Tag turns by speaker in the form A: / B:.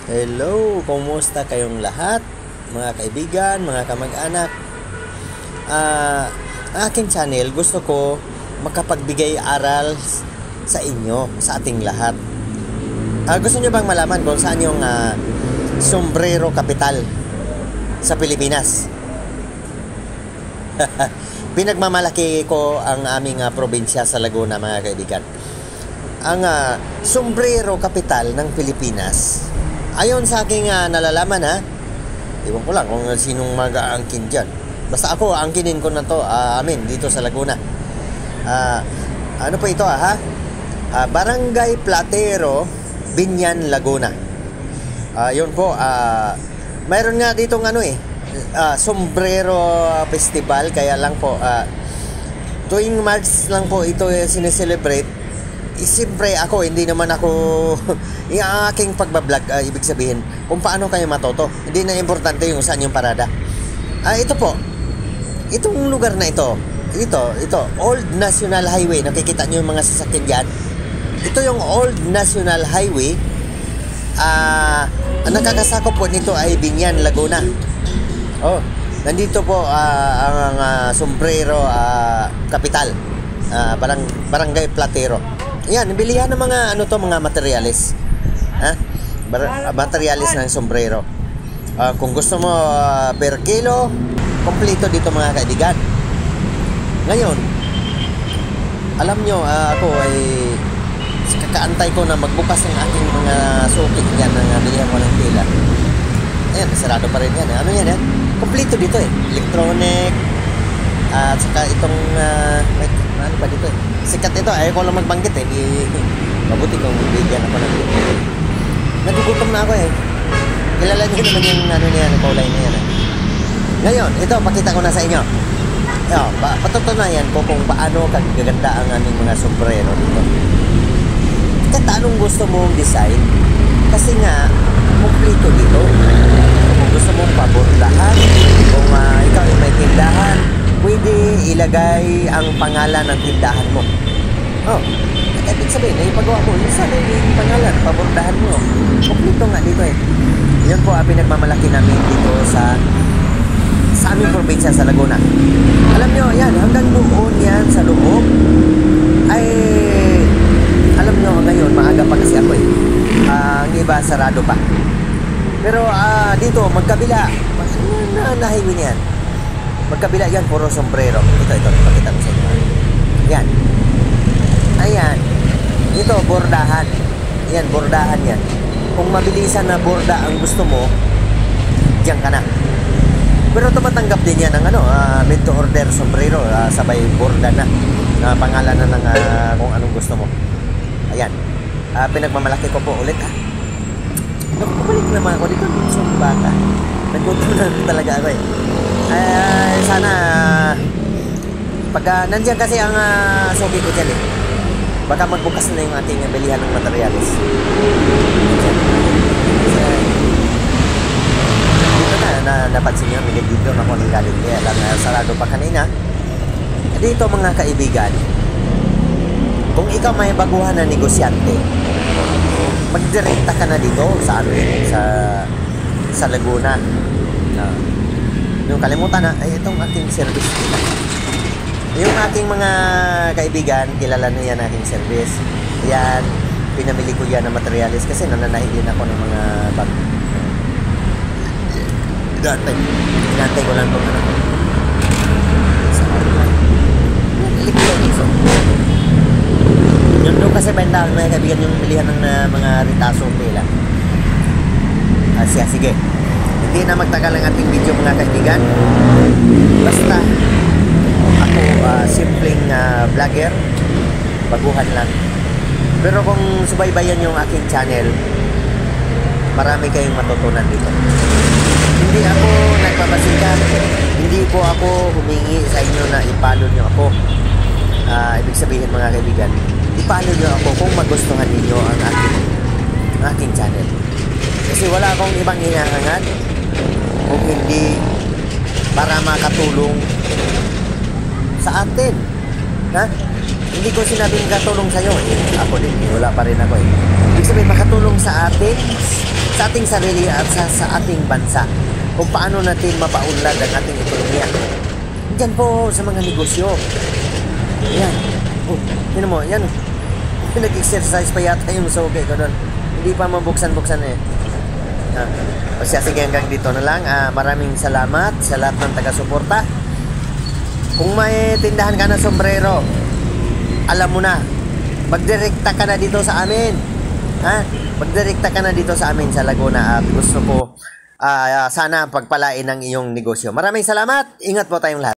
A: Hello, kumusta kayong lahat? Mga kaibigan, mga kamag-anak. Ang aking channel, gusto ko makapagbigay aral sa inyo, sa ating lahat. Gusto nyo bang malaman kung saan yung sombrero capital sa Pilipinas? Pinagmamalaki ko ang aming probinsya sa Laguna, mga kaibigan. Ang sombrero capital ng Pilipinas, ayon sa aking nalalaman, iwan ko lang kung sinong mag-aangkin dyan. Basta ako, aangkinin ko na to amin dito sa Laguna. Ano po ito Barangay Platero, Binyan, Laguna. Yun po, mayroon nga ditong sombrero festival. Kaya lang po, tuwing March lang po ito sineselebrate. Siyempre ako, hindi naman ako yung aking pagbablog, ibig sabihin kung paano kayo matoto. Hindi na importante yung saan yung parada. Ito po, itong lugar na ito, Old National Highway. Nakikita nyo yung mga sasakyan dyan. Ito yung Old National Highway. Ang nakakasakop po nito ay Binyan, Laguna. Nandito po ang sombrero capital, Barangay Platero. Yan, bilihan ng mga mga materyales. Materyales ng sombrero. Kung gusto mo per kilo, kompleto dito, mga kaibigan. Ngayon, alam nyo, ako ay kakaantay ko na magbukas ng aking mga sukit yan, ng bilihan ko ng tela. Ayan, sarado pa rin yan. Ano yan? Kompleto dito electronic. At saka itong ano ba dito sikat ito, ayaw ko lang magbanggit mabuti kung bigyan ako ng dito. Nagugutom na ako kilala niyo naman yung niyan, kulay na yan Ngayon, ito, pakita ko na sa inyo. Patutunayan ko kung paano kagaganda ang aming mga sombrero dito. Kahit anong gusto mong design, kasi nga kompleto dito. Kung gusto mong pabordahan, kung ikaw ay may tindahan, pwede ilagay ang pangalan ng tindahan mo. Ibig sabihin, ipagawa mo yung sana yung pangalan, pabordahan mo. Kompleto nga dito Yun po ang pinagmamalaki namin dito sa aming probinsya sa Laguna. Alam nyo, yan, hanggang doon yan sa loob ay, alam nyo, ngayon maaga pa kasi ako ang iba sarado pa. Pero dito, magkabila, nahiwi niyan. Magkabila yan, puro sombrero. Ito, pakita ko sa inyo. Yan. Ayan. Ito, bordahan. Yan, bordahan yan. Kung mabilisan na borda ang gusto mo, diyan ka na. Pero tumatanggap din yan ng made to order sombrero, sabay borda na. Pangalan na ng kung anong gusto mo. Ayan. Pinagmamalaki ko po ulit Nagpabalik naman ako dito. So, bata. Naggutom na talaga ako sana pagka nandiyan kasi ang sobi ko dyan baka magbukas na yung ating bilihan ng materyales. Dito na napansin nyo, may dito na ako ng galing, kaya lang sarado pa kanina. Dito, mga kaibigan, kung ikaw may baguhan na negosyante, magdirekta ka na dito sa sa Laguna. Yung kalimutan itong aking service nila. Yung aking mga kaibigan, kilala na yan aking service. Yan, pinamili ko yan ng materyales kasi nananahin din ako ng mga bag. Inantay ko lang itong yun doon kasi benda, mga kaibigan, yung bilihan ng mga ritaso nila. Sige. Hindi na magtagal ang ating video, mga kaibigan. Basta ako simpleng vlogger, baguhan lang. Pero kung subaybayan yung aking channel, marami kayong matutunan dito. Hindi ako nagpapasikat, hindi po ako humingi sa inyo na ipalo nyo ako. Ibig sabihin, mga kaibigan, ipalo nyo ako kung magustuhan ninyo ang aking channel. Kasi wala akong ibang hinahangad kung hindi para makatulong sa atin. Hindi ko sinabing katulong sa'yo. Ako din, wala pa rin ako Ibig sabihin, makatulong sa atin sa ating sarili at sa ating bansa kung paano natin mapaunlad ang ating ekonomiya. Diyan po sa mga negosyo. Yan. Oh, yun mo, yan. Nag-exercise pa yata yung suki ko doon. Hindi pa mabuksan-buksan eh. O siya, sige, hanggang dito na lang. Maraming salamat sa lahat ng taga-suporta. Kung may tindahan ka na sombrero, alam mo na, magdirekta ka na dito sa amin. Magdirekta ka na dito sa amin sa Laguna at gusto ko sana pagpalain ng iyong negosyo. Maraming salamat. Ingat po tayong lahat.